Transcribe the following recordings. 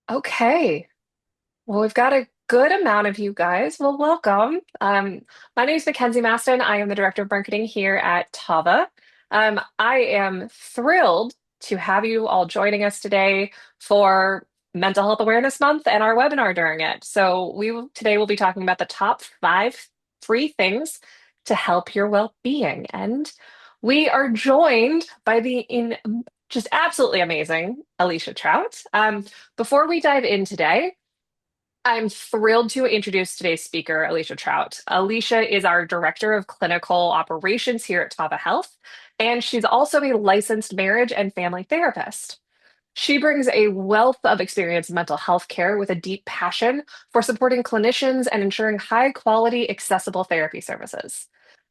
Okay. Well, we've got a good amount of you guys. Well, welcome. My name is Mackenzie Maston. I am the Director of Marketing here at Taba. I am thrilled to have you all joining us today for Mental Health Awareness Month and our webinar during it. Today we'll be talking about the top five free things to help your well-being. And we are joined by just absolutely amazing Alicia Trout. Before we dive in today, I'm thrilled to introduce today's speaker, Alicia Trout. Alicia is our Director of Clinical Operations here at Taba Health, and she's also a licensed marriage and family therapist. She brings a wealth of experience in mental health care with a deep passion for supporting clinicians and ensuring high quality, accessible therapy services.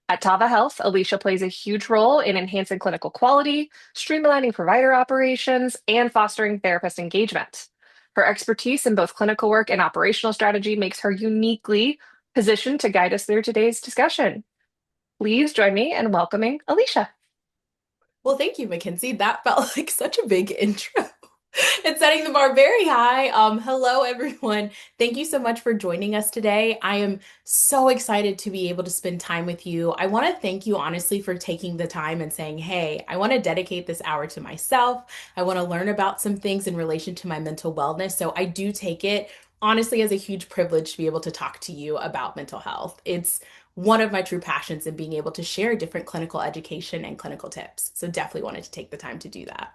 At Tava Health, Alicia plays a huge role in enhancing clinical quality, streamlining provider operations, and fostering therapist engagement. Her expertise in both clinical work and operational strategy makes her uniquely positioned to guide us through today's discussion. Please join me in welcoming Alicia. Well, thank you, Mackenzie. That felt like such a big intro. It's setting the bar very high. Hello, everyone. Thank you so much for joining us today. I am so excited to be able to spend time with you. I want to thank you, honestly, for taking the time and saying, hey, I want to dedicate this hour to myself. I want to learn about some things in relation to my mental wellness. So I do take it, honestly, as a huge privilege to be able to talk to you about mental health. It's one of my true passions in being able to share different clinical education and clinical tips. So definitely wanted to take the time to do that.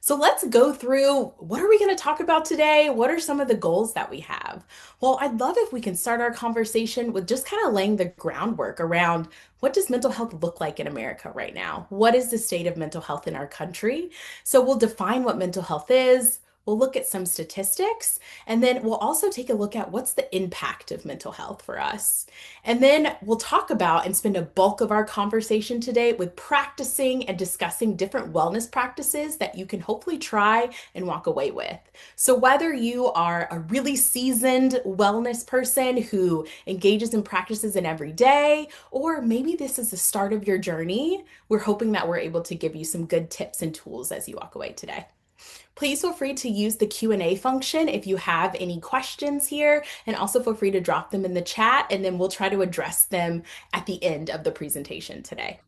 So let's go through what are we going to talk about today? What are some of the goals that we have? Well, I'd love if we can start our conversation with just kind of laying the groundwork around what does mental health look like in America right now? What is the state of mental health in our country? So we'll define what mental health is. We'll look at some statistics, and then we'll also take a look at what's the impact of mental health for us. And then we'll talk about and spend a bulk of our conversation today with practicing and discussing different wellness practices that you can hopefully try and walk away with. So, whether you are a really seasoned wellness person who engages in practices in every day, or maybe this is the start of your journey, we're hoping that we're able to give you some good tips and tools as you walk away today. Please feel free to use the Q&A function if you have any questions here, and also feel free to drop them in the chat, and then we'll try to address them at the end of the presentation today.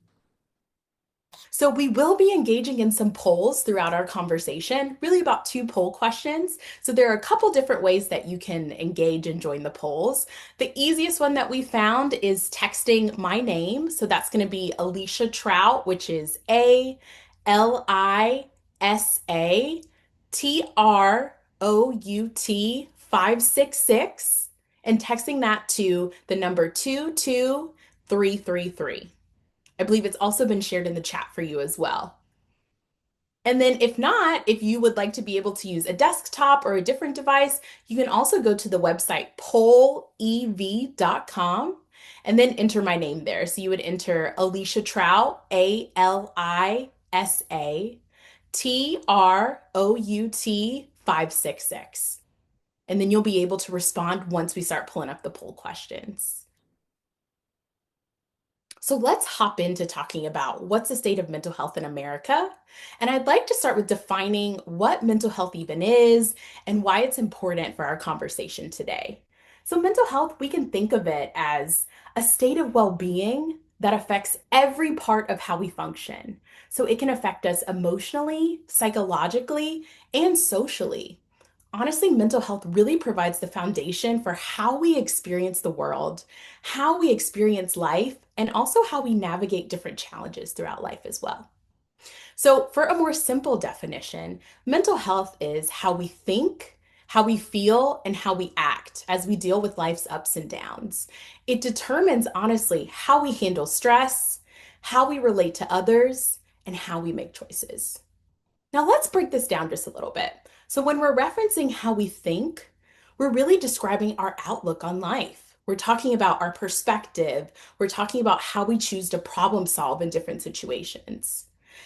So we will be engaging in some polls throughout our conversation, really about two poll questions. So there are a couple different ways that you can engage and join the polls. The easiest one that we found is texting my name. So that's going to be Alicia Trout, which is ALISA Trout 566, and texting that to the number 22333. I believe it's also been shared in the chat for you as well. And then if not, if you would like to be able to use a desktop or a different device, you can also go to the website pollev.com and then enter my name there. So you would enter Alicia Trout, ALISA Trout 566. And then you'll be able to respond once we start pulling up the poll questions. So let's hop into talking about what's the state of mental health in America. And I'd like to start with defining what mental health even is and why it's important for our conversation today. So, mental health, we can think of it as a state of well being that affects every part of how we function. So, it can affect us emotionally, psychologically, and socially. Honestly, mental health really provides the foundation for how we experience the world, how we experience life, and also how we navigate different challenges throughout life as well. So, for a more simple definition, mental health is how we think, how we feel, and how we act as we deal with life's ups and downs. It determines, honestly, how we handle stress, how we relate to others, and how we make choices. Now, let's break this down just a little bit. So, when we're referencing how we think, we're really describing our outlook on life. We're talking about our perspective. We're talking about how we choose to problem solve in different situations.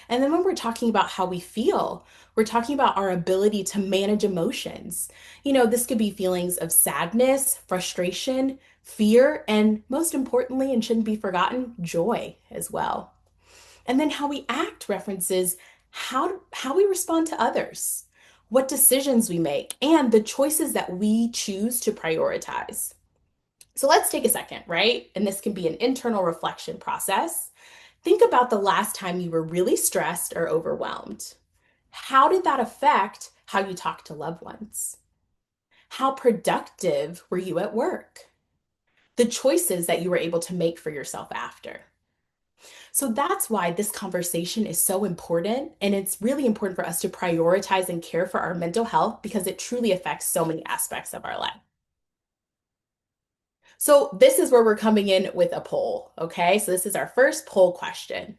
And then when we're talking about how we feel, we're talking about our ability to manage emotions. This could be feelings of sadness, frustration, fear, and most importantly, and shouldn't be forgotten, joy as well. And then how we act references how we respond to others. what decisions we make, and the choices that we choose to prioritize. So let's take a second, right? And this can be an internal reflection process. Think about the last time you were really stressed or overwhelmed. How did that affect how you talk to loved ones? How productive were you at work? The choices that you were able to make for yourself after. So that's why this conversation is so important. And it's really important for us to prioritize and care for our mental health because it truly affects so many aspects of our life. So this is where we're coming in with a poll. Okay. So this is our first poll question.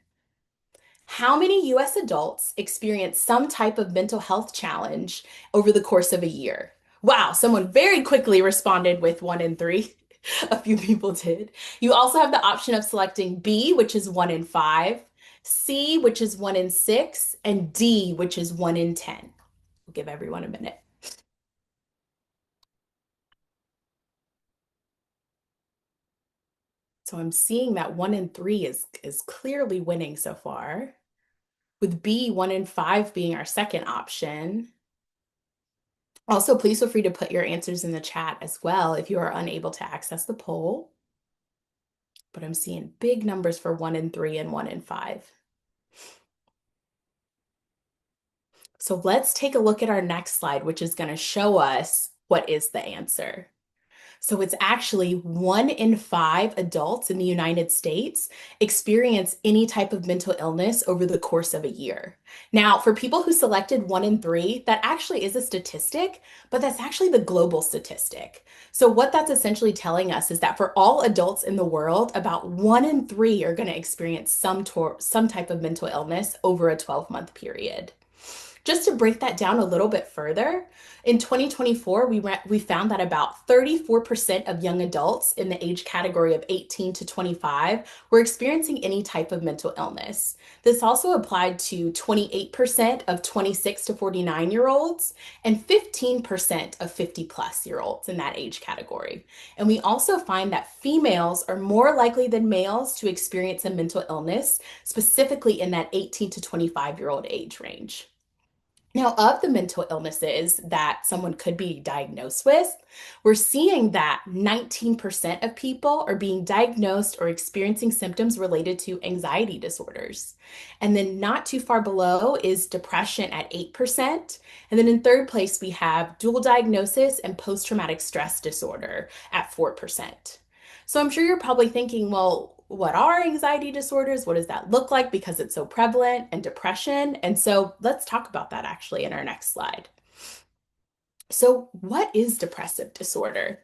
How many US adults experience some type of mental health challenge over the course of a year? Wow, someone very quickly responded with 1 in 3. A few people did. You also have the option of selecting B, which is 1 in 5, C, which is 1 in 6, and D, which is 1 in 10. We'll give everyone a minute. So I'm seeing that 1 in 3 is clearly winning so far, with B, 1 in 5 being our second option. Also, please feel free to put your answers in the chat as well if you are unable to access the poll. But I'm seeing big numbers for 1 in 3 and 1 in 5. So let's take a look at our next slide, which is going to show us what is the answer. So it's actually 1 in 5 adults in the United States experience any type of mental illness over the course of a year. Now, for people who selected 1 in 3, that actually is a statistic, but that's actually the global statistic. So what that's essentially telling us is that for all adults in the world, about 1 in 3 are going to experience some type of mental illness over a 12-month period. Just to break that down a little bit further, in 2024, we found that about 34% of young adults in the age category of 18 to 25 were experiencing any type of mental illness. This also applied to 28% of 26 to 49-year-olds and 15% of 50-plus-year-olds in that age category. And we also find that females are more likely than males to experience a mental illness, specifically in that 18 to 25-year-old age range. Now, of the mental illnesses that someone could be diagnosed with, we're seeing that 19% of people are being diagnosed or experiencing symptoms related to anxiety disorders. And then not too far below is depression at 8%. And then in third place, we have dual diagnosis and post-traumatic stress disorder at 4%. So I'm sure you're probably thinking, well, what are anxiety disorders? What does that look like? Because it's so prevalent, and depression. And so let's talk about that actually in our next slide. So, what is depressive disorder?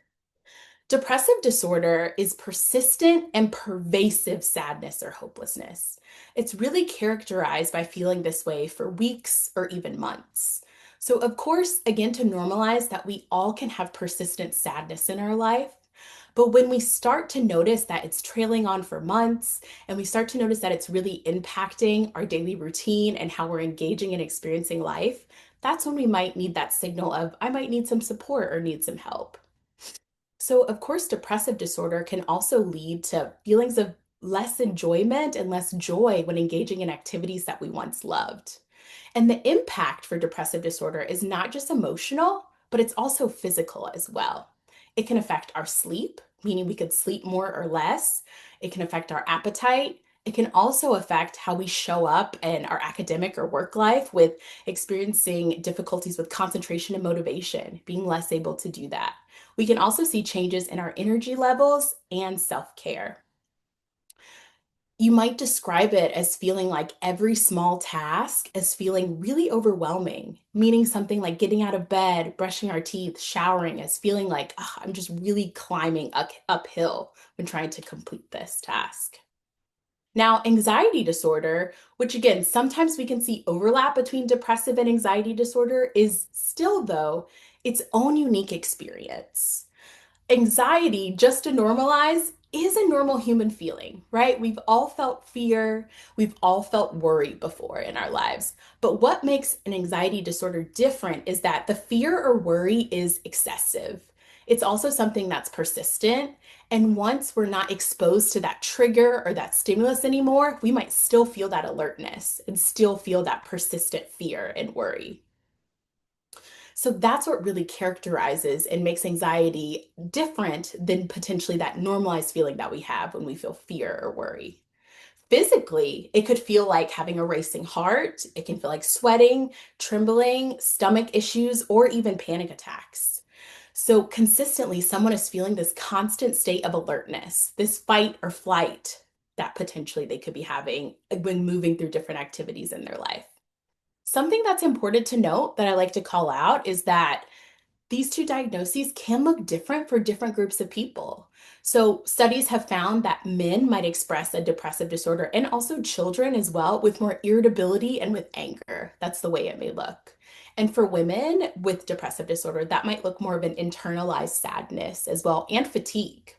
Depressive disorder is persistent and pervasive sadness or hopelessness. It's really characterized by feeling this way for weeks or even months. So, of course, again, to normalize that we all can have persistent sadness in our life. But when we start to notice that it's trailing on for months, and we start to notice that it's really impacting our daily routine and how we're engaging and experiencing life, that's when we might need that signal of, I might need some support or need some help. So, of course, depressive disorder can also lead to feelings of less enjoyment and less joy when engaging in activities that we once loved. And the impact for depressive disorder is not just emotional, but it's also physical as well. It can affect our sleep, meaning we could sleep more or less. It can affect our appetite. It can also affect how we show up in our academic or work life with experiencing difficulties with concentration and motivation, being less able to do that. We can also see changes in our energy levels and self-care. You might describe it as feeling like every small task is feeling really overwhelming, meaning something like getting out of bed, brushing our teeth, showering as feeling like, "Ugh, I'm just really climbing uphill when trying to complete this task." Now, anxiety disorder, which again, sometimes we can see overlap between depressive and anxiety disorder, is still, though, its own unique experience. Anxiety, just to normalize, is a normal human feeling, right? We've all felt fear, we've all felt worry before in our lives. But what makes an anxiety disorder different is that the fear or worry is excessive. It's also something that's persistent. And once we're not exposed to that trigger or that stimulus anymore, we might still feel that alertness and still feel that persistent fear and worry. So that's what really characterizes and makes anxiety different than potentially that normalized feeling that we have when we feel fear or worry. Physically, it could feel like having a racing heart. It can feel like sweating, trembling, stomach issues, or even panic attacks. So, consistently, someone is feeling this constant state of alertness, this fight or flight that potentially they could be having when moving through different activities in their life. Something that's important to note that I like to call out is that these two diagnoses can look different for different groups of people. So, studies have found that men might express a depressive disorder and also children as well with more irritability and with anger. That's the way it may look. And for women with depressive disorder, that might look more of an internalized sadness as well and fatigue.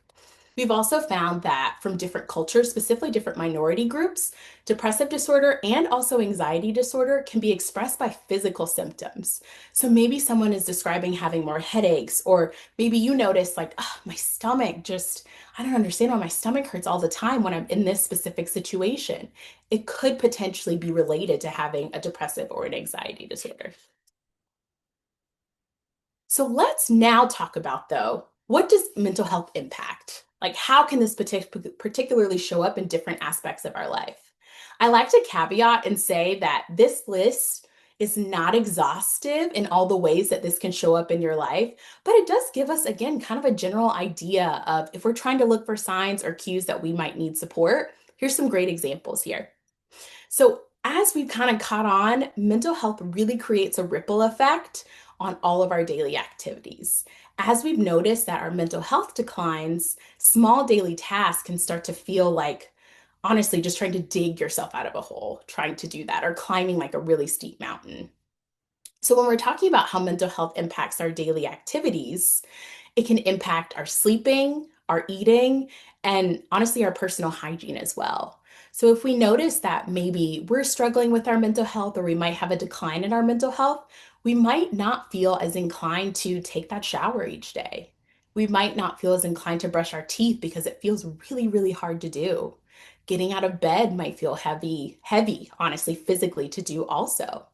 We've also found that from different cultures, specifically different minority groups, depressive disorder and also anxiety disorder can be expressed by physical symptoms. So maybe someone is describing having more headaches, or maybe you notice, like, oh, my stomach just, I don't understand why my stomach hurts all the time when I'm in this specific situation. It could potentially be related to having a depressive or an anxiety disorder. So let's now talk about, though, what does mental health impact? Like, how can this particularly show up in different aspects of our life? I like to caveat and say that this list is not exhaustive in all the ways that this can show up in your life, but it does give us, again, kind of a general idea of if we're trying to look for signs or cues that we might need support. Here's some great examples here. So, as we've kind of caught on, mental health really creates a ripple effect on all of our daily activities. As we've noticed that our mental health declines, small daily tasks can start to feel like, honestly, just trying to dig yourself out of a hole, trying to do that, or climbing like a really steep mountain. So, when we're talking about how mental health impacts our daily activities, it can impact our sleeping, our eating, and honestly, our personal hygiene as well. So, if we notice that maybe we're struggling with our mental health or we might have a decline in our mental health, we might not feel as inclined to take that shower each day. We might not feel as inclined to brush our teeth because it feels really, really hard to do. Getting out of bed might feel heavy, honestly, physically to do also.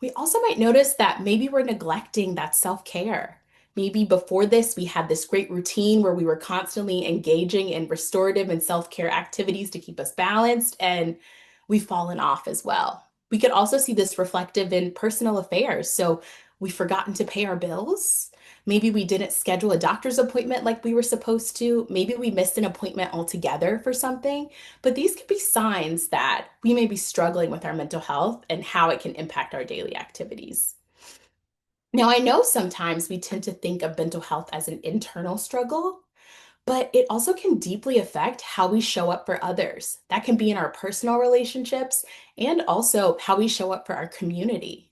We also might notice that maybe we're neglecting that self care. Maybe before this, we had this great routine where we were constantly engaging in restorative and self care activities to keep us balanced, and we've fallen off as well. We could also see this reflective in personal affairs. So we've forgotten to pay our bills. Maybe we didn't schedule a doctor's appointment like we were supposed to. Maybe we missed an appointment altogether for something. But these could be signs that we may be struggling with our mental health and how it can impact our daily activities. Now, I know sometimes we tend to think of mental health as an internal struggle, but it also can deeply affect how we show up for others. That can be in our personal relationships and also how we show up for our community.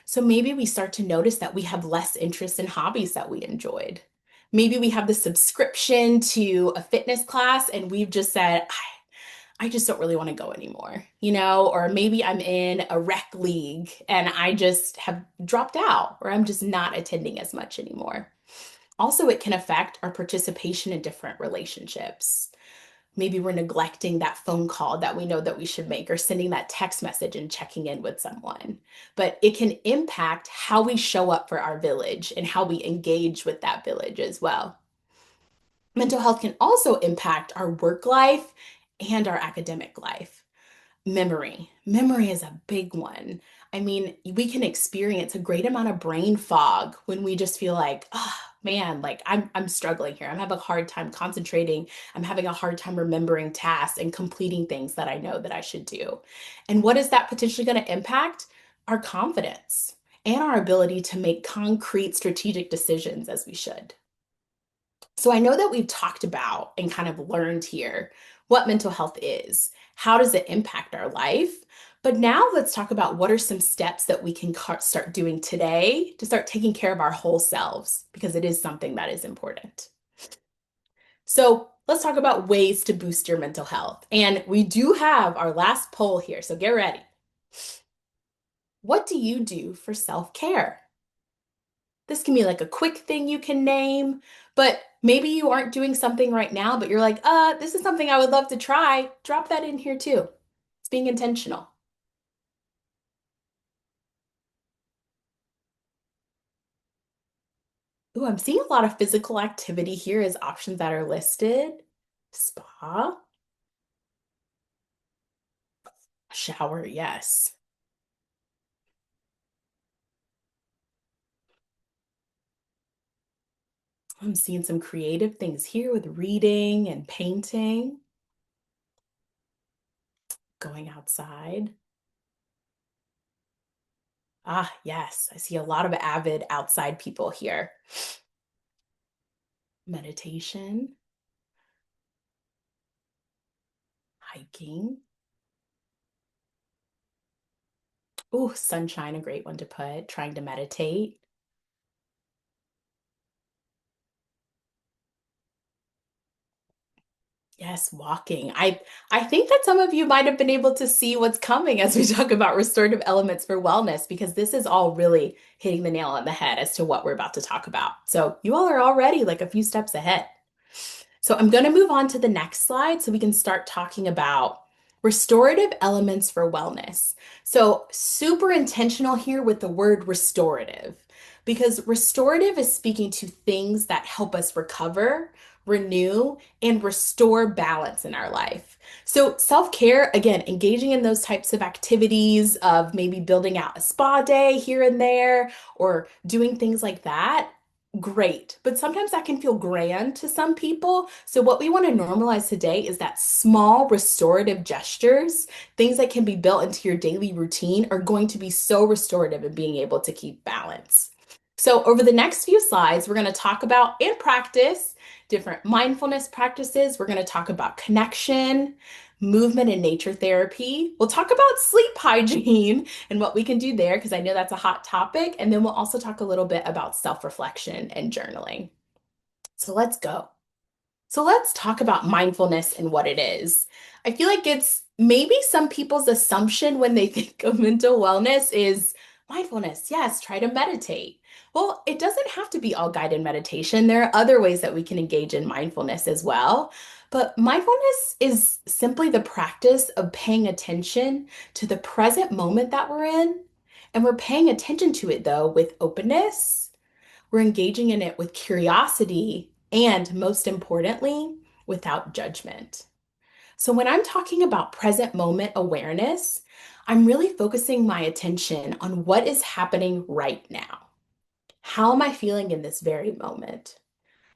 So maybe we start to notice that we have less interest in hobbies that we enjoyed. Maybe we have the subscription to a fitness class and we've just said, I just don't really want to go anymore, or maybe I'm in a rec league and I just have dropped out or I'm just not attending as much anymore. Also, it can affect our participation in different relationships. Maybe we're neglecting that phone call that we know that we should make or sending that text message and checking in with someone. But it can impact how we show up for our village and how we engage with that village as well. Mental health can also impact our work life and our academic life. Memory is a big one. I mean, we can experience a great amount of brain fog when we just feel like, oh man, like I'm struggling here. I'm having a hard time concentrating. I'm having a hard time remembering tasks and completing things that I know that I should do. And what is that potentially going to impact? Our confidence and our ability to make concrete strategic decisions as we should. So I know that we've talked about and kind of learned here what mental health is. How does it impact our life? But now let's talk about what are some steps that we can start doing today to start taking care of our whole selves, because it is something that is important. So let's talk about ways to boost your mental health. And we do have our last poll here, so get ready. What do you do for self-care? This can be like a quick thing you can name, but maybe you aren't doing something right now, but you're like, this is something I would love to try. Drop that in here too. It's being intentional. Ooh, I'm seeing a lot of physical activity here as options that are listed. Spa, shower, yes. I'm seeing some creative things here with reading and painting, going outside. Ah, yes, I see a lot of avid outside people here. Meditation, hiking. Ooh, sunshine, a great one to put, trying to meditate. Yes, walking. I think that some of you might have been able to see what's coming as we talk about restorative elements for wellness, because this is all really hitting the nail on the head as to what we're about to talk about. So you all are already like a few steps ahead. So I'm going to move on to the next slide so we can start talking about restorative elements for wellness. So super intentional here with the word restorative, because restorative is speaking to things that help us recover, renew, and restore balance in our life. So self-care, again, engaging in those types of activities of maybe building out a spa day here and there or doing things like that, great. But sometimes that can feel grand to some people. So, what we want to normalize today is that small restorative gestures, things that can be built into your daily routine, are going to be so restorative in being able to keep balance. So, over the next few slides, we're going to talk about and practice different mindfulness practices. We're going to talk about connection, movement, and nature therapy. We'll talk about sleep hygiene and what we can do there, because I know that's a hot topic. And then we'll also talk a little bit about self-reflection and journaling. So let's go. So let's talk about mindfulness and what it is. I feel like it's maybe some people's assumption when they think of mental wellness is mindfulness. Yes, try to meditate. Well, it doesn't have to be all guided meditation. There are other ways that we can engage in mindfulness as well. But mindfulness is simply the practice of paying attention to the present moment that we're in. And we're paying attention to it, though, with openness. We're engaging in it with curiosity and, most importantly, without judgment. So, when I'm talking about present moment awareness, I'm really focusing my attention on what is happening right now. How am I feeling in this very moment?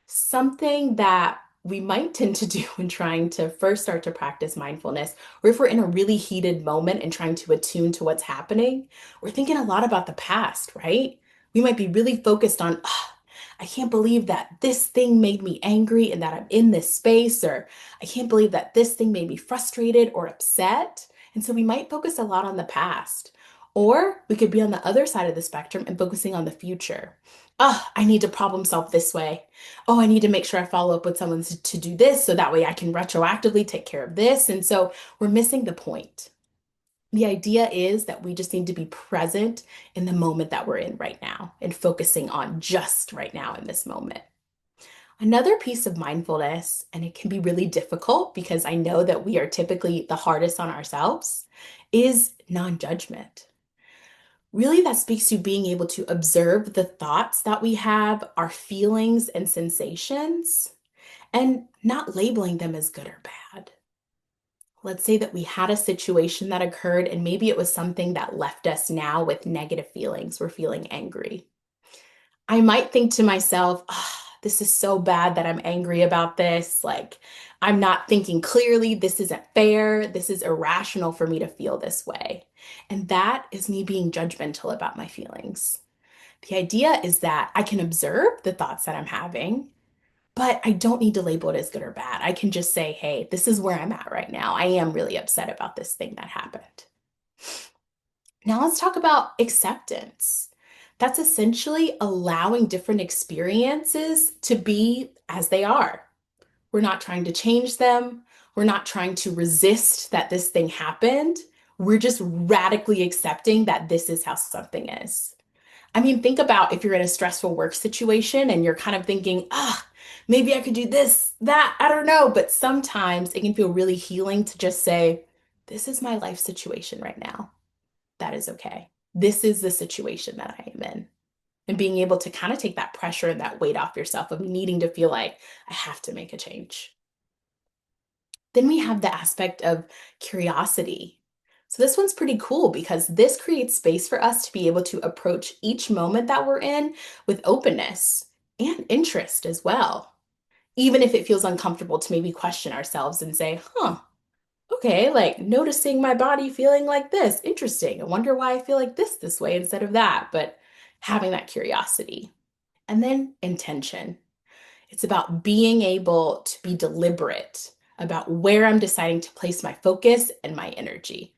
Something that we might tend to do when trying to first start to practice mindfulness, or if we're in a really heated moment and trying to attune to what's happening, we're thinking a lot about the past, right? We might be really focused on, "Ah, I can't believe that this thing made me angry and that I'm in this space, or I can't believe that this thing made me frustrated or upset." And so we might focus a lot on the past. Or we could be on the other side of the spectrum and focusing on the future. Oh, I need to problem solve this way. Oh, I need to make sure I follow up with someone to do this so that way I can retroactively take care of this. And so we're missing the point. The idea is that we just need to be present in the moment that we're in right now and focusing on just right now in this moment. Another piece of mindfulness, and it can be really difficult because I know that we are typically the hardest on ourselves, is non-judgment. Really, that speaks to being able to observe the thoughts that we have, our feelings and sensations, and not labeling them as good or bad. Let's say that we had a situation that occurred, and maybe it was something that left us now with negative feelings. We're feeling angry. I might think to myself, "Ah, this is so bad that I'm angry about this. Like, I'm not thinking clearly. This isn't fair. This is irrational for me to feel this way." And that is me being judgmental about my feelings. The idea is that I can observe the thoughts that I'm having, but I don't need to label it as good or bad. I can just say, hey, this is where I'm at right now. I am really upset about this thing that happened. Now let's talk about acceptance. That's essentially allowing different experiences to be as they are. We're not trying to change them. We're not trying to resist that this thing happened. We're just radically accepting that this is how something is. I mean, think about if you're in a stressful work situation and you're kind of thinking, maybe I could do this, that, I don't know. But sometimes it can feel really healing to just say, this is my life situation right now. That is okay. This is the situation that I am in. and being able to kind of take that pressure and that weight off yourself of needing to feel like I have to make a change. Then we have the aspect of curiosity. So this one's pretty cool because this creates space for us to be able to approach each moment that we're in with openness and interest as well. Even if it feels uncomfortable to maybe question ourselves and say, huh, okay, like noticing my body feeling like this. Interesting. I wonder why I feel like this way instead of that. But having that curiosity. And then intention. It's about being able to be deliberate about where I'm deciding to place my focus and my energy.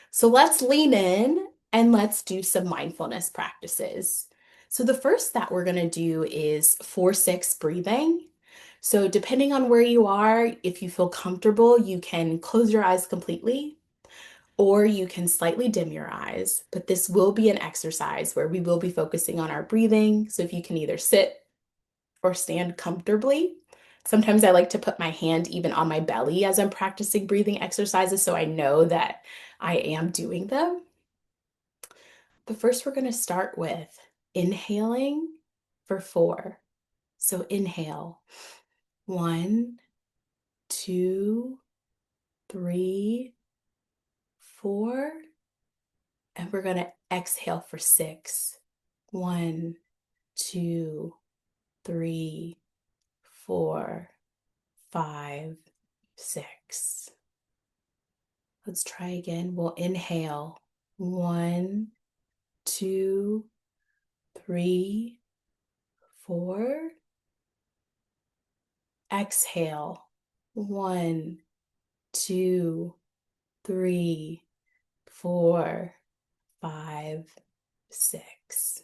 So let's lean in and let's do some mindfulness practices. So the first that we're going to do is 4-6 breathing. So depending on where you are, if you feel comfortable, you can close your eyes completely or you can slightly dim your eyes. But this will be an exercise where we will be focusing on our breathing. So if you can either sit or stand comfortably. Sometimes I like to put my hand even on my belly as I'm practicing breathing exercises so I know that I am doing them. But first, we're going to start with inhaling for 4. So inhale 1, 2, 3, 4. And we're going to exhale for 6. 1, 2, 3, 4, 5, 6. Let's try again. We'll inhale 1, 2, 3, 4. Exhale 1, 2, 3, 4, 5, 6.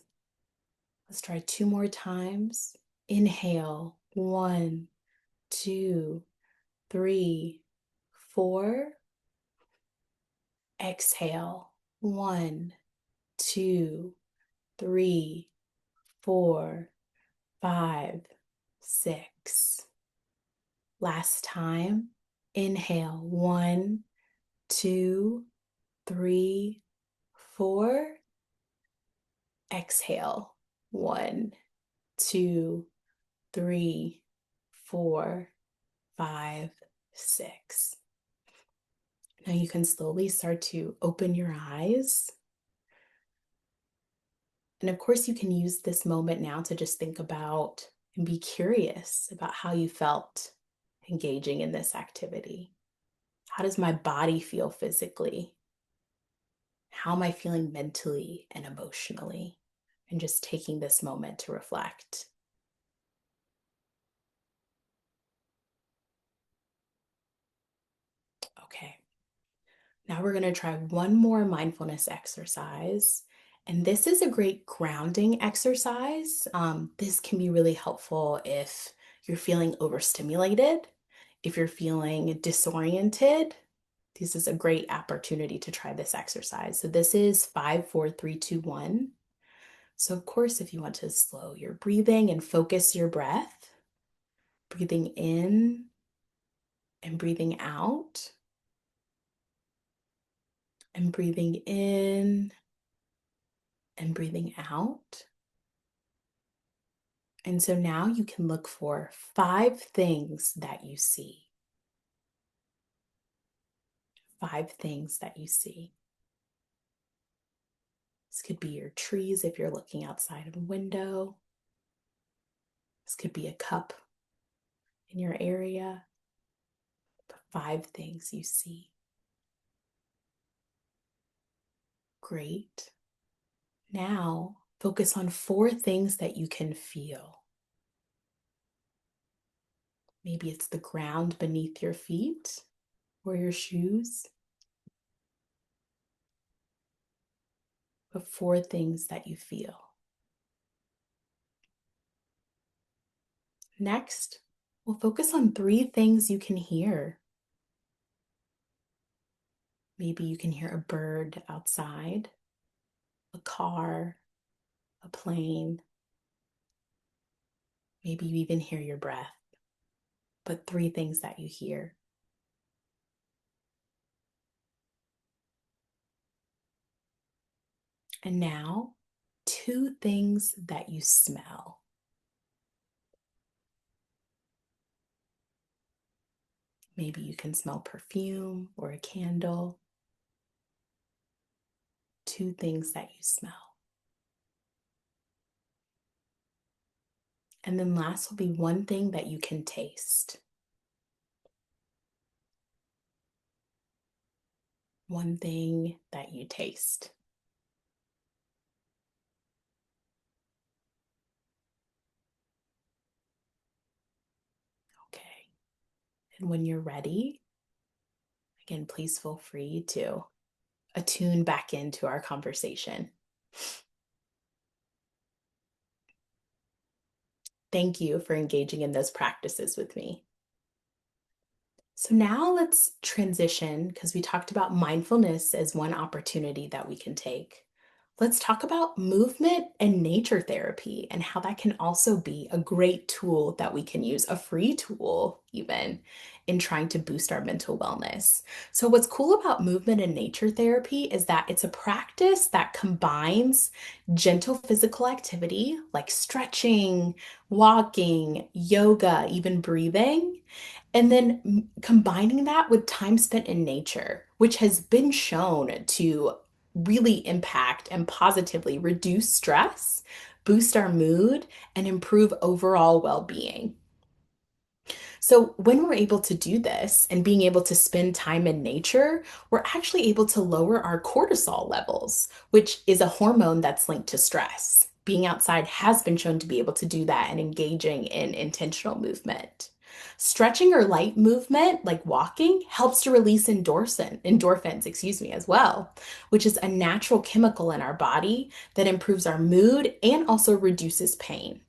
Let's try 2 more times. Inhale 1, 2, 3, 4. Exhale 1, 2, 3, 4, 5, 6. Last time. Inhale 1, 2, 3, 4. Exhale 1, 2, 3, 4, 5, 6. Now you can slowly start to open your eyes. And of course, you can use this moment now to just think about and be curious about how you felt engaging in this activity. How does my body feel physically? How am I feeling mentally and emotionally? And just taking this moment to reflect. Okay, now we're going to try one more mindfulness exercise. And this is a great grounding exercise. This can be really helpful if you're feeling overstimulated, if you're feeling disoriented. This is a great opportunity to try this exercise. So this is 5, 4, 3, 2, 1. So of course, if you want to slow your breathing and focus your breath, breathing in and breathing out, and breathing in and breathing out. And so now you can look for 5 things that you see. 5 things that you see. This could be your trees if you're looking outside of a window. This could be a cup in your area. But 5 things you see. Great. Now focus on 4 things that you can feel. Maybe it's the ground beneath your feet or your shoes. But 4 things that you feel. Next, we'll focus on 3 things you can hear. Maybe you can hear a bird outside, a car, a plane. Maybe you even hear your breath. But 3 things that you hear. And now, two things that you smell. Maybe you can smell perfume or a candle. Two things that you smell. And then last will be one thing that you can taste. One thing that you taste. Okay. And when you're ready, again, please feel free to attune back into our conversation. Thank you for engaging in those practices with me. So now let's transition because we talked about mindfulness as one opportunity that we can take. Let's talk about movement and nature therapy and how that can also be a great tool that we can use, a free tool even in trying to boost our mental wellness. So, what's cool about movement and nature therapy is that it's a practice that combines gentle physical activity like stretching, walking, yoga, even breathing and then combining that with time spent in nature, which has been shown to really impact and positively reduce stress, boost our mood, and improve overall well being. So, when we're able to do this and being able to spend time in nature, we're actually able to lower our cortisol levels, which is a hormone that's linked to stress. Being outside has been shown to be able to do that and engaging in intentional movement. Stretching or light movement, like walking, helps to release endorphins, as well, which is a natural chemical in our body that improves our mood and also reduces pain.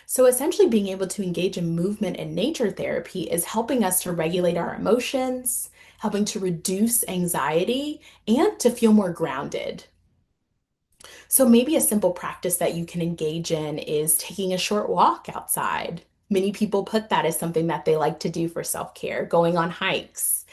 So, essentially, being able to engage in movement and nature therapy is helping us to regulate our emotions, helping to reduce anxiety, and to feel more grounded. So maybe a simple practice that you can engage in is taking a short walk outside. Many people put that as something that they like to do for self-care, going on hikes.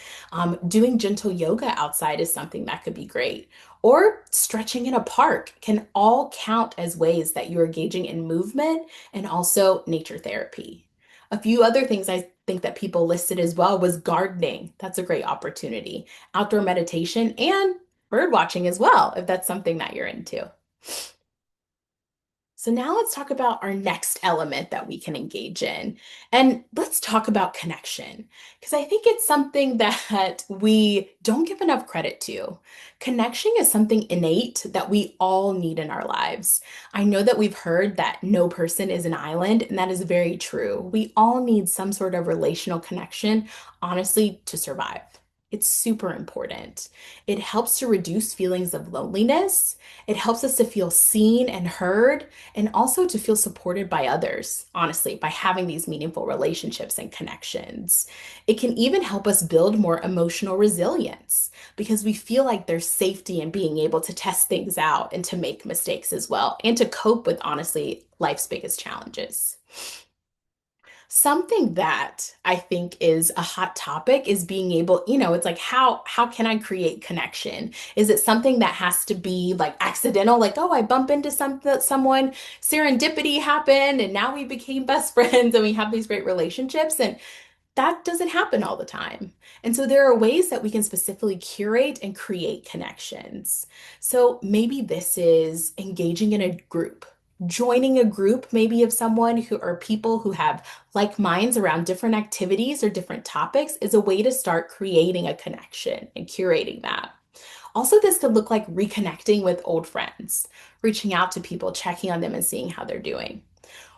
Doing gentle yoga outside is something that could be great. Or stretching in a park can all count as ways that you're engaging in movement and also nature therapy. A few other things I think that people listed as well was gardening. That's a great opportunity. Outdoor meditation and bird watching as well, if that's something that you're into. So now let's talk about our next element that we can engage in. And let's talk about connection, because I think it's something that we don't give enough credit to. Connection is something innate that we all need in our lives. I know that we've heard that no person is an island, and that is very true. We all need some sort of relational connection, honestly, to survive. It's super important. It helps to reduce feelings of loneliness. It helps us to feel seen and heard and also to feel supported by others, honestly, by having these meaningful relationships and connections. It can even help us build more emotional resilience because we feel like there's safety in being able to test things out and to make mistakes as well, and to cope with, honestly, life's biggest challenges. Something that I think is a hot topic is being able, it's like how can I create connection? Is it something that has to be like accidental, like, oh, I bump into someone, serendipity happened, and now we became best friends and we have these great relationships? And that doesn't happen all the time. And so there are ways that we can specifically curate and create connections. So maybe this is engaging in a group, joining a group maybe of someone who or people who have like minds around different activities or different topics is a way to start creating a connection and curating that. Also, this could look like reconnecting with old friends, reaching out to people, checking on them and seeing how they're doing.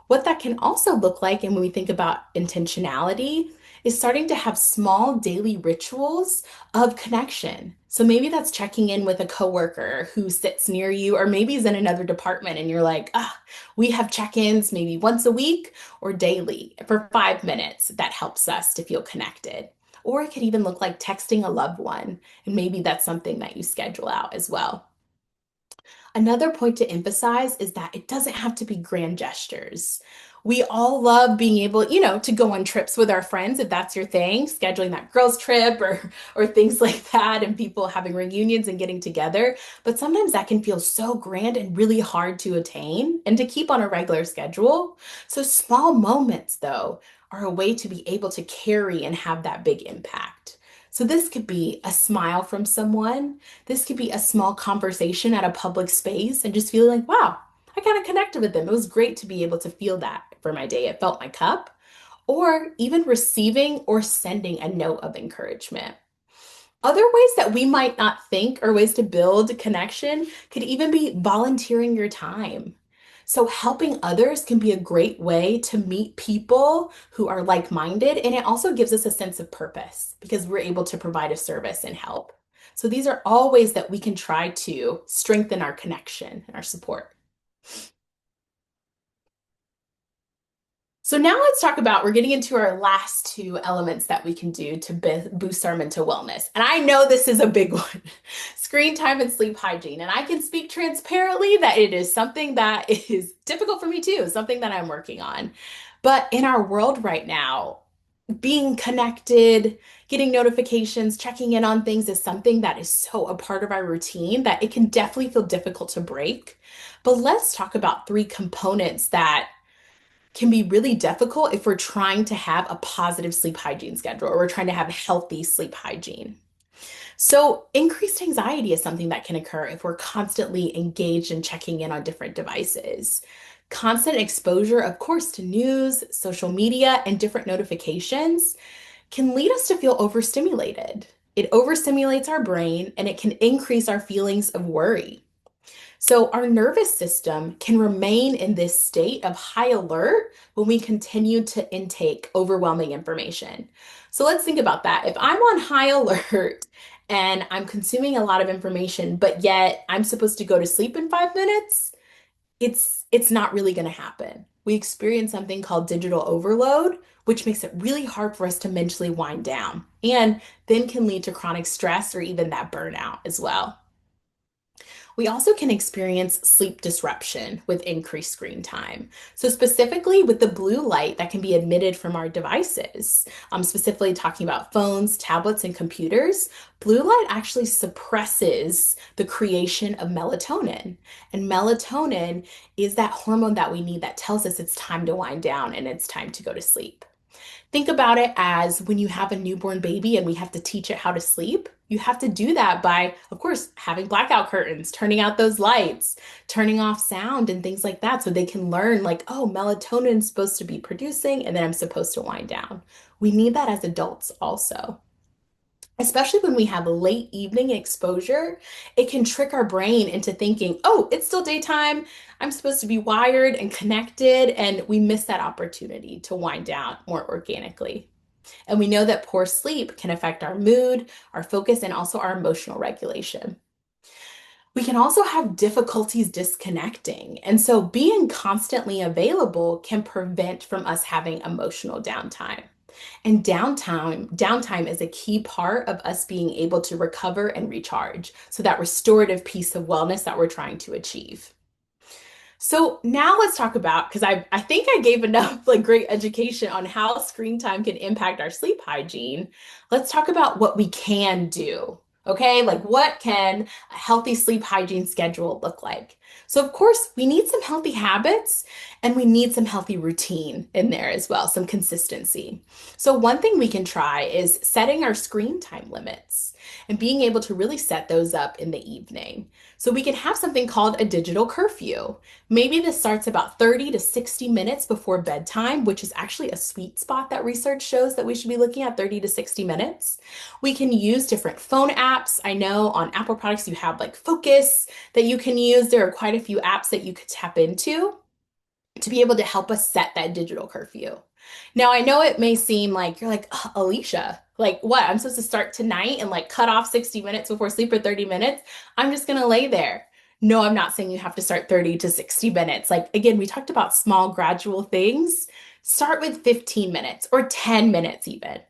What that can also look like, and when we think about intentionality, is starting to have small daily rituals of connection. So maybe that's checking in with a coworker who sits near you, or maybe is in another department, and you're like, we have check-ins maybe once a week or daily for 5 minutes. That helps us to feel connected. Or it could even look like texting a loved one, and maybe that's something that you schedule out as well. Another point to emphasize is that it doesn't have to be grand gestures. We all love being able, to go on trips with our friends if that's your thing, scheduling that girls' trip or things like that, and people having reunions and getting together. But sometimes that can feel so grand and really hard to attain and to keep on a regular schedule. So small moments, though, are a way to be able to carry and have that big impact. So this could be a smile from someone. This could be a small conversation at a public space and just feeling like, wow, I kind of connected with them. It was great to be able to feel that for my day. It felt my cup. Or even receiving or sending a note of encouragement. Other ways that we might not think or ways to build connection could even be volunteering your time. So, helping others can be a great way to meet people who are like minded. And it also gives us a sense of purpose because we're able to provide a service and help. So, these are all ways that we can try to strengthen our connection and our support. So now let's talk about, we're getting into our last two elements that we can do to boost our mental wellness. And I know this is a big one, screen time and sleep hygiene. And I can speak transparently that it is something that is difficult for me too, something that I'm working on. But in our world right now, being connected, getting notifications, checking in on things is something that is so a part of our routine that it can definitely feel difficult to break. But let's talk about three components that can be really difficult if we're trying to have a positive sleep hygiene schedule or we're trying to have healthy sleep hygiene. So, increased anxiety is something that can occur if we're constantly engaged in checking in on different devices. Constant exposure, of course, to news, social media, and different notifications can lead us to feel overstimulated. It overstimulates our brain and it can increase our feelings of worry. So, our nervous system can remain in this state of high alert when we continue to intake overwhelming information. So, let's think about that. If I'm on high alert and I'm consuming a lot of information, but yet I'm supposed to go to sleep in 5 minutes, it's not really going to happen. We experience something called digital overload, which makes it really hard for us to mentally wind down and then can lead to chronic stress or even that burnout as well. We also can experience sleep disruption with increased screen time. So, specifically with the blue light that can be emitted from our devices, specifically talking about phones, tablets, and computers, blue light actually suppresses the creation of melatonin. And melatonin is that hormone that we need that tells us it's time to wind down and it's time to go to sleep. Think about it as when you have a newborn baby and we have to teach it how to sleep. You have to do that by, of course, having blackout curtains, turning out those lights, turning off sound and things like that so they can learn, like, oh, melatonin's supposed to be producing and then I'm supposed to wind down. We need that as adults also. Especially when we have late evening exposure, it can trick our brain into thinking, oh, it's still daytime. I'm supposed to be wired and connected, and we miss that opportunity to wind down more organically. And we know that poor sleep can affect our mood, our focus, and also our emotional regulation. We can also have difficulties disconnecting. And so being constantly available can prevent from us having emotional downtime. And downtime is a key part of us being able to recover and recharge. So that restorative piece of wellness that we're trying to achieve. So now let's talk about, because I think I gave enough like great education on how screen time can impact our sleep hygiene. Let's talk about what we can do. Okay, like what can a healthy sleep hygiene schedule look like? So, of course, we need some healthy habits and we need some healthy routine in there as well, some consistency. So, one thing we can try is setting our screen time limits and being able to really set those up in the evening. So, we can have something called a digital curfew. Maybe this starts about 30 to 60 minutes before bedtime, which is actually a sweet spot that research shows that we should be looking at 30 to 60 minutes. We can use different phone apps. I know on Apple products you have like Focus that you can use. There are quite a few apps that you could tap into to be able to help us set that digital curfew. Now, I know it may seem like you're like, "Ugh, Alicia, like what? I'm supposed to start tonight and like cut off 60 minutes before sleep or 30 minutes. I'm just going to lay there." No, I'm not saying you have to start 30 to 60 minutes. Like, again, we talked about small, gradual things. Start with 15 minutes or 10 minutes even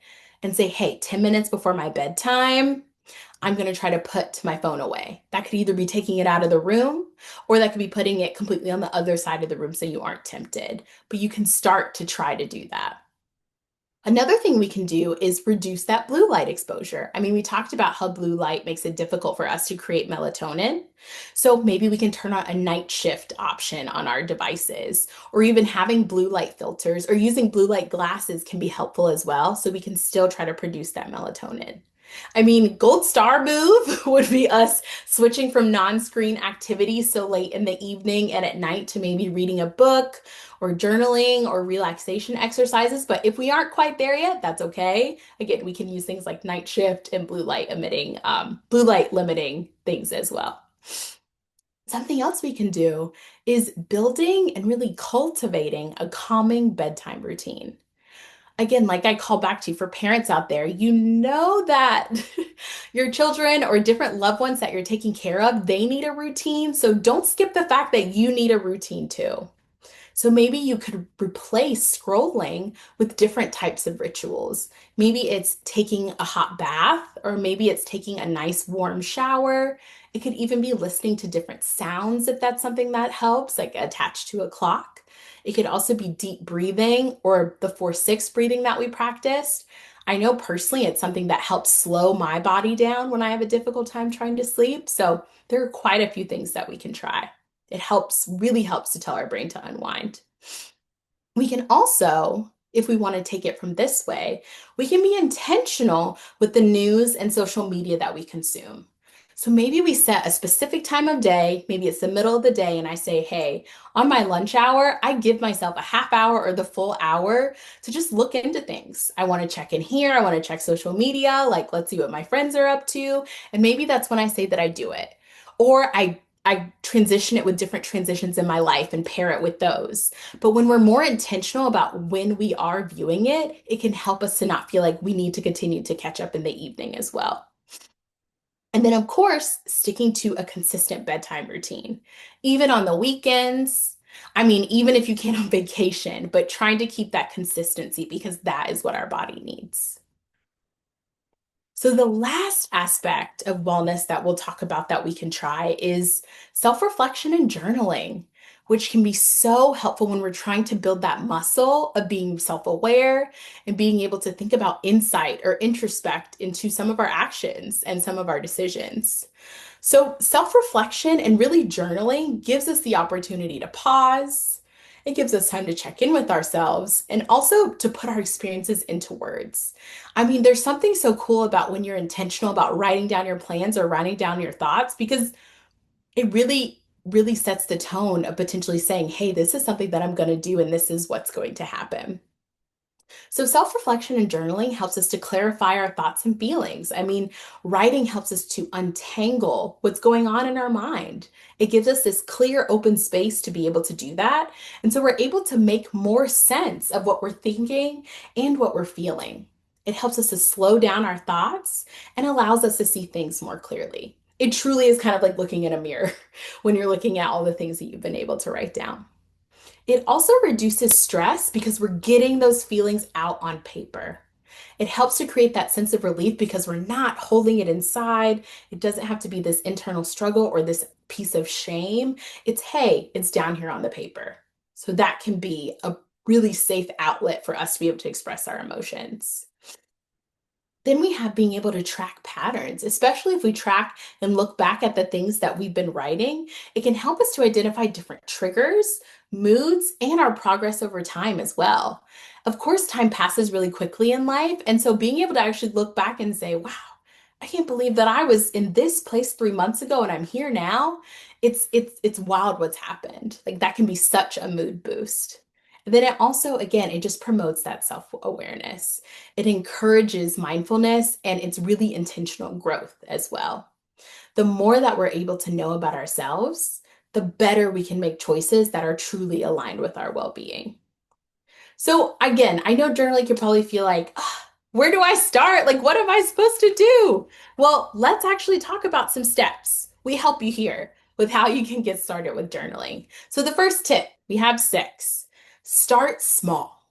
and say, hey, 10 minutes before my bedtime, I'm going to try to put my phone away. That could either be taking it out of the room or that could be putting it completely on the other side of the room so you aren't tempted. But you can start to try to do that. Another thing we can do is reduce that blue light exposure. I mean, we talked about how blue light makes it difficult for us to create melatonin. So maybe we can turn on a night shift option on our devices, or even having blue light filters or using blue light glasses can be helpful as well. So we can still try to produce that melatonin. I mean, gold star move would be us switching from non-screen activities so late in the evening and at night to maybe reading a book or journaling or relaxation exercises. But if we aren't quite there yet, that's okay. Again, we can use things like night shift and blue light limiting things as well. Something else we can do is building and really cultivating a calming bedtime routine. Again, like I call back to for parents out there, you know that your children or different loved ones that you're taking care of, they need a routine. So don't skip the fact that you need a routine too. So maybe you could replace scrolling with different types of rituals. Maybe it's taking a hot bath, or maybe it's taking a nice warm shower. It could even be listening to different sounds if that's something that helps, like attached to a clock. It could also be deep breathing or the 4-6 breathing that we practiced. I know personally it's something that helps slow my body down when I have a difficult time trying to sleep. So there are quite a few things that we can try. It helps, really helps to tell our brain to unwind. We can also, if we want to take it from this way, we can be intentional with the news and social media that we consume. So maybe we set a specific time of day, maybe it's the middle of the day, and I say, hey, on my lunch hour, I give myself a half hour or the full hour to just look into things. I want to check in here, I want to check social media, like let's see what my friends are up to. And maybe that's when I say that I do it. Or I transition it with different transitions in my life and pair it with those. But when we're more intentional about when we are viewing it, it can help us to not feel like we need to continue to catch up in the evening as well. And then, of course, sticking to a consistent bedtime routine, even on the weekends. I mean, even if you can't on vacation, but trying to keep that consistency because that is what our body needs. So, the last aspect of wellness that we'll talk about that we can try is self reflection and journaling, which can be so helpful when we're trying to build that muscle of being self aware and being able to think about insight or introspect into some of our actions and some of our decisions. So, self reflection and really journaling gives us the opportunity to pause. It gives us time to check in with ourselves and also to put our experiences into words. I mean, there's something so cool about when you're intentional about writing down your plans or writing down your thoughts because it really sets the tone of potentially saying, hey, this is something that I'm going to do and this is what's going to happen. So, self reflection and journaling helps us to clarify our thoughts and feelings. I mean, writing helps us to untangle what's going on in our mind. It gives us this clear, open space to be able to do that. And so, we're able to make more sense of what we're thinking and what we're feeling. It helps us to slow down our thoughts and allows us to see things more clearly. It truly is kind of like looking in a mirror when you're looking at all the things that you've been able to write down. It also reduces stress because we're getting those feelings out on paper. It helps to create that sense of relief because we're not holding it inside. It doesn't have to be this internal struggle or this piece of shame. It's, hey, it's down here on the paper. So that can be a really safe outlet for us to be able to express our emotions. Then we have being able to track patterns, especially if we track and look back at the things that we've been writing. It can help us to identify different triggers, moods, and our progress over time as well. Of course, time passes really quickly in life. And so being able to actually look back and say, wow, I can't believe that I was in this place 3 months ago and I'm here now. It's wild what's happened. Like that can be such a mood boost. And then it also, again, it just promotes that self-awareness. It encourages mindfulness and it's really intentional growth as well. The more that we're able to know about ourselves, the better we can make choices that are truly aligned with our well-being. So again, I know journaling can probably feel like, where do I start? Like, what am I supposed to do? Well, let's actually talk about some steps. We help you here with how you can get started with journaling. So the first tip, we have 6. Start small.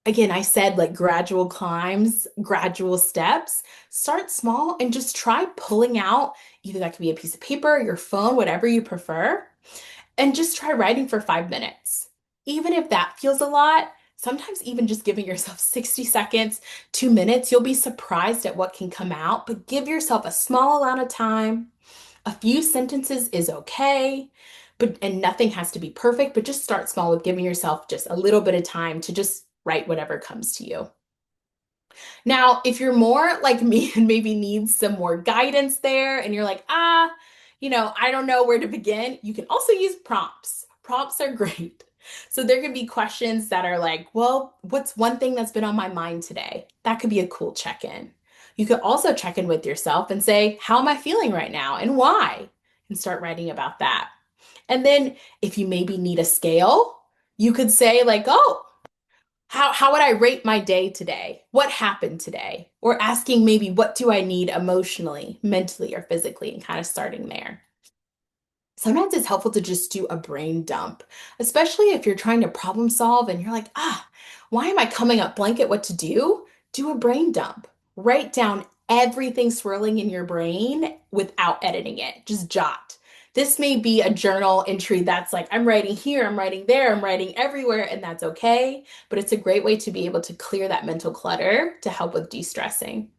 Again, I said like gradual climbs, gradual steps. Start small and just try pulling out either that could be a piece of paper, your phone, whatever you prefer, and just try writing for 5 minutes. Even if that feels a lot, sometimes even just giving yourself 60 seconds, 2 minutes, you'll be surprised at what can come out. But give yourself a small amount of time. A few sentences is okay, but and nothing has to be perfect, but just start small with giving yourself just a little bit of time to just write whatever comes to you. Now, if you're more like me and maybe need some more guidance there, and you're like, I don't know where to begin, you can also use prompts. Prompts are great. So there can be questions that are like, well, what's one thing that's been on my mind today? That could be a cool check-in. You could also check in with yourself and say, how am I feeling right now and why? And start writing about that. And then if you maybe need a scale, you could say like, oh, how would I rate my day today? What happened today? Or asking maybe what do I need emotionally, mentally, or physically, and kind of starting there. Sometimes it's helpful to just do a brain dump, especially if you're trying to problem solve and you're like, why am I coming up blank at what to do? Do a brain dump. Write down everything swirling in your brain without editing it. Just jot. This may be a journal entry that's like, I'm writing here, I'm writing there, I'm writing everywhere, and that's okay. But it's a great way to be able to clear that mental clutter to help with de stressing.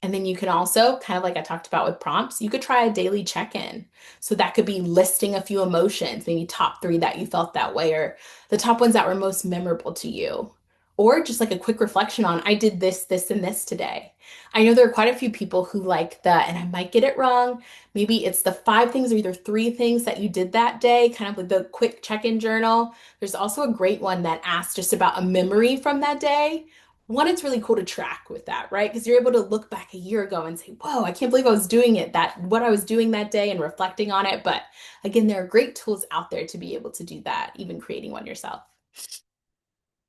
And then you can also, kind of like I talked about with prompts, you could try a daily check-in. So that could be listing a few emotions, maybe top three that you felt that way, or the top ones that were most memorable to you. Or just like a quick reflection on, I did this, this, and this today. I know there are quite a few people who like the, and I might get it wrong, maybe it's the 5 things or either 3 things that you did that day, kind of like the quick check-in journal. There's also a great one that asks just about a memory from that day. One, it's really cool to track with that, right? Because you're able to look back a year ago and say, whoa, I can't believe I was doing it, that what I was doing that day and reflecting on it. But again, there are great tools out there to be able to do that, even creating one yourself.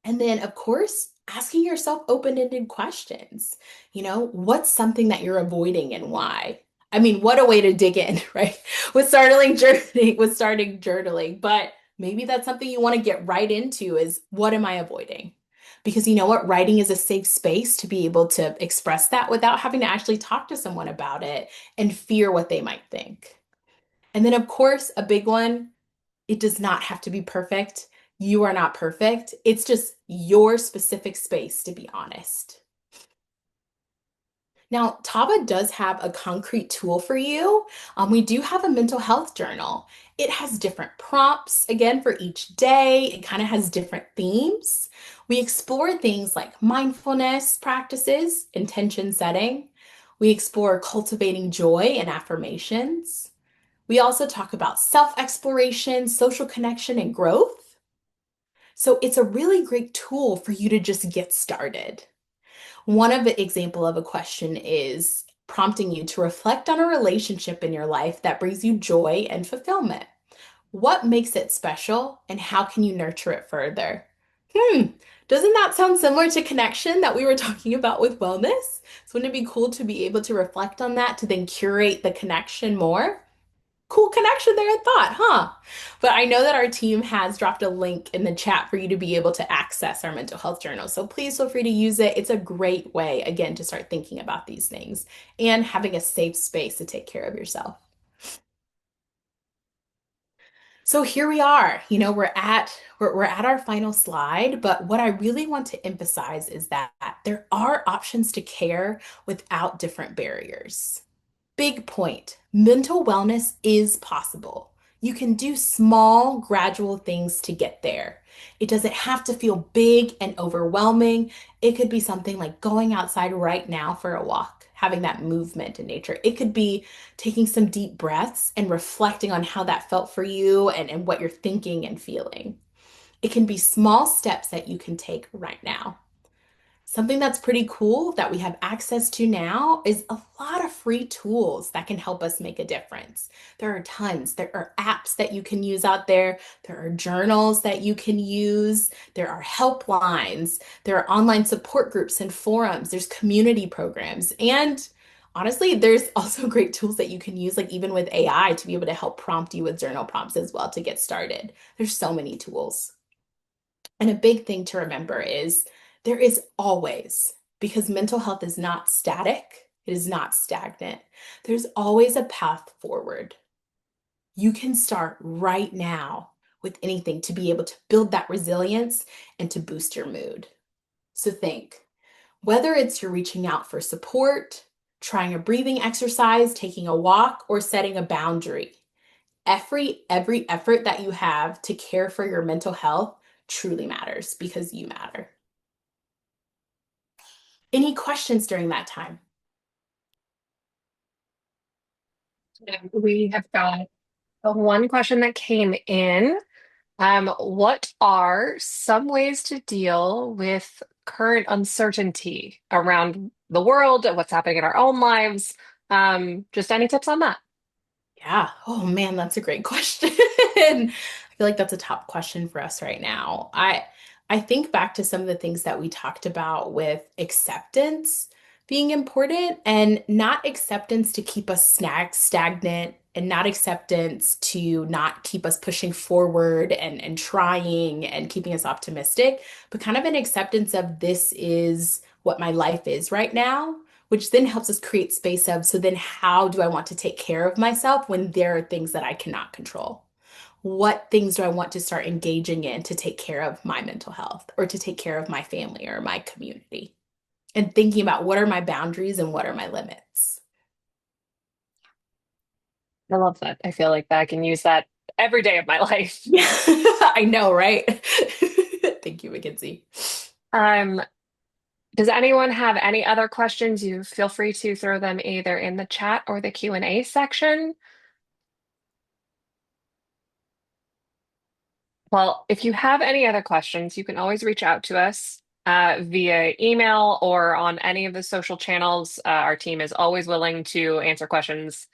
And then, of course, asking yourself open-ended questions. What's something that you're avoiding and why? I mean, what a way to dig in, right? With starting journaling, but maybe that's something you want to get right into is what am I avoiding? Because you know what? Writing is a safe space to be able to express that without having to actually talk to someone about it and fear what they might think. And then, of course, a big one, it does not have to be perfect. You are not perfect. It's just your specific space, to be honest. Now, Taba does have a concrete tool for you. We do have a mental health journal. It has different prompts, again, for each day. It kind of has different themes. We explore things like mindfulness practices, intention setting. We explore cultivating joy and affirmations. We also talk about self-exploration, social connection, and growth. So it's a really great tool for you to just get started. One of the example of a question is prompting you to reflect on a relationship in your life that brings you joy and fulfillment. What makes it special and how can you nurture it further? Hmm, doesn't that sound similar to connection that we were talking about with wellness? So wouldn't it be cool to be able to reflect on that to then curate the connection more? Cool connection there, I thought, huh? But I know that our team has dropped a link in the chat for you to be able to access our mental health journal. So please feel free to use it. It's a great way, again, to start thinking about these things and having a safe space to take care of yourself. So here we are. We're at our final slide, but what I really want to emphasize is that there are options to care without different barriers. Big point. Mental wellness is possible. You can do small, gradual things to get there. It doesn't have to feel big and overwhelming. It could be something like going outside right now for a walk, having that movement in nature. It could be taking some deep breaths and reflecting on how that felt for you and what you're thinking and feeling. It can be small steps that you can take right now. Something that's pretty cool that we have access to now is a lot of free tools that can help us make a difference. There are tons. There are apps that you can use out there. There are journals that you can use. There are helplines. There are online support groups and forums. There's community programs. And honestly, there's also great tools that you can use, like even with AI, to be able to help prompt you with journal prompts as well to get started. There's so many tools. And a big thing to remember is There is always, because mental health is not static, it is not stagnant. There's always a path forward. You can start right now with anything to be able to build that resilience and to boost your mood. So think, whether it's you're reaching out for support, trying a breathing exercise, taking a walk, or setting a boundary, every effort that you have to care for your mental health truly matters because you matter. Any questions during that time? We have got one question that came in. What are some ways to deal with current uncertainty around the world, what's happening in our own lives? Just any tips on that? Yeah. Oh man, that's a great question. I feel like that's a top question for us right now. I think back to some of the things that we talked about with acceptance being important and not acceptance to keep us stagnant and not acceptance to not keep us pushing forward and trying and keeping us optimistic, but kind of an acceptance of this is what my life is right now, which then helps us create space of, so then how do I want to take care of myself when there are things that I cannot control? What things do I want to start engaging in to take care of my mental health or to take care of my family or my community? And thinking about what are my boundaries and what are my limits? I love that. I feel like I can use that every day of my life. Yeah, I know, right? Thank you, Mackenzie. Um, does anyone have any other questions? You feel free to throw them either in the chat or the Q&A section. Well, if you have any other questions, you can always reach out to us via email or on any of the social channels. Our team is always willing to answer questions,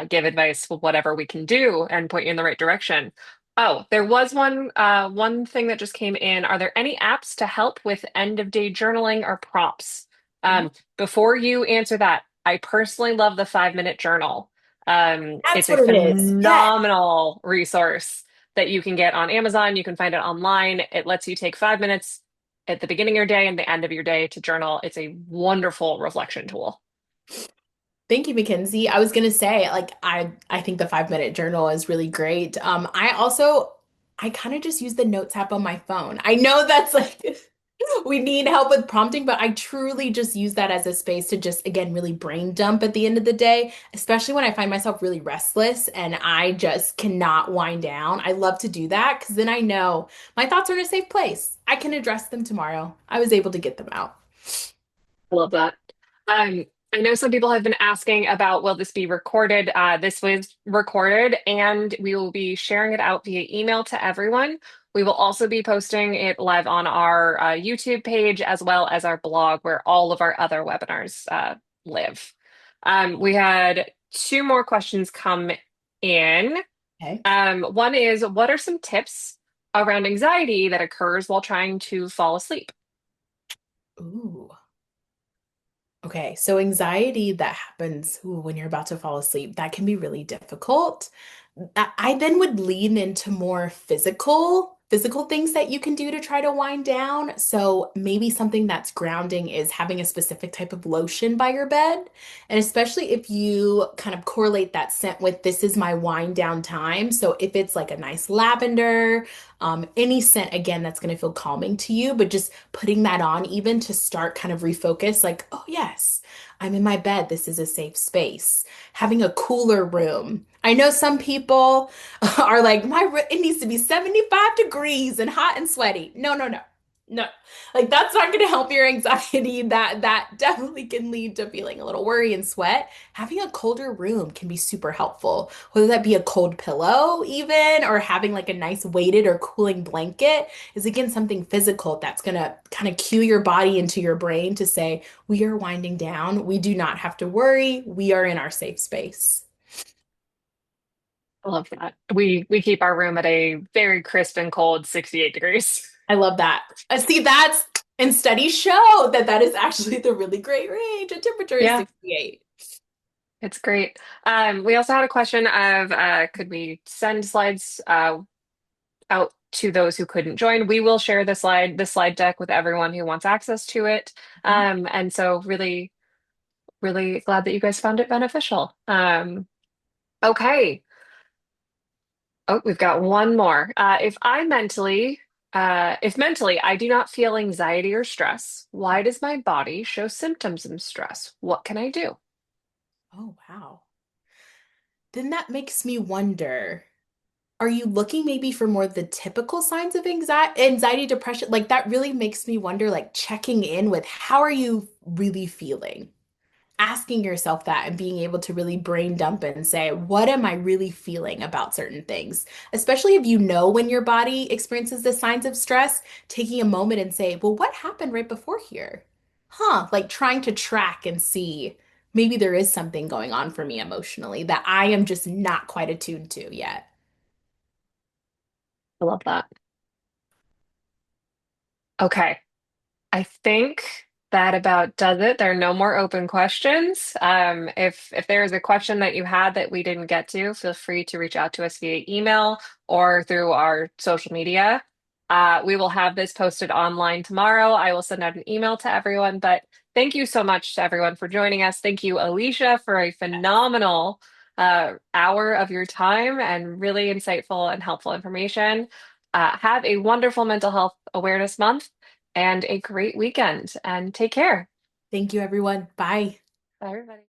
give advice, whatever we can do, and point you in the right direction. Oh, there was one thing that just came in. Are there any apps to help with end of day journaling or prompts? Ooh, Before you answer that, I personally love the 5 minute journal. that's It's a what it is. Yeah. phenomenal resource that you can get on Amazon. You can find it online. It lets you take 5 minutes at the beginning of your day and the end of your day to journal. It's a wonderful reflection tool. Thank you, Mackenzie. I was gonna say, like, I think the 5 minute journal is really great. I kind of just use the notes app on my phone. I know that's like we need help with prompting, but I truly just use that as a space to just again really brain dump at the end of the day, especially when I find myself really restless and I just cannot wind down. I love to do that because then I know my thoughts are in a safe place. I can address them tomorrow. I was able to get them out. I love that. I know some people have been asking about will this be recorded? This was recorded and we will be sharing it out via email to everyone. We will also be posting it live on our YouTube page as well as our blog where all of our other webinars live. We had two more questions come in. Okay. One is, what are some tips around anxiety that occurs while trying to fall asleep? Ooh. Okay, so anxiety that happens when you're about to fall asleep, that can be really difficult. I then would lean into more physical things that you can do to try to wind down. So maybe something that's grounding is having a specific type of lotion by your bed. And especially if you kind of correlate that scent with this is my wind down time. So if it's like a nice lavender, any scent again that's going to feel calming to you, but just putting that on even to start kind of refocus like, oh yes, I'm in my bed. This is a safe space. Having a cooler room. I know some people are like, it needs to be 75 degrees and hot and sweaty. No, no, no. No. Like that's not going to help your anxiety. That definitely can lead to feeling a little worry and sweat. Having a colder room can be super helpful, whether that be a cold pillow even or having like a nice weighted or cooling blanket is again something physical that's going to kind of cue your body into your brain to say, we are winding down. We do not have to worry. We are in our safe space. I love that. We keep our room at a very crisp and cold 68 degrees. I love that. See, and studies show that that is actually the really great range. A temperature is Yeah, 68. it's great. We also had a question of could we send slides out to those who couldn't join. We will share the slide deck with everyone who wants access to it. And so really, really glad that you guys found it beneficial. Okay. Oh, we've got one more. If mentally I do not feel anxiety or stress, why does my body show symptoms of stress? What can I do? Oh, wow. Then that makes me wonder, are you looking maybe for more of the typical signs of anxiety, depression? Like that really makes me wonder, like checking in with how are you really feeling? Asking yourself that and being able to really brain dump and say, what am I really feeling about certain things? Especially if you know when your body experiences the signs of stress, taking a moment and say, well, what happened right before here? Huh, like trying to track and see maybe there is something going on for me emotionally that I am just not quite attuned to yet. I love that. Okay. I think that about does it. There are no more open questions. If there is a question that you had that we didn't get to, feel free to reach out to us via email or through our social media. We will have this posted online tomorrow. I will send out an email to everyone. But thank you so much to everyone for joining us. Thank you, Alicia, for a phenomenal hour of your time and really insightful and helpful information. Have a wonderful Mental Health Awareness Month and a great weekend and take care. Thank you, everyone. Bye. Bye, everybody.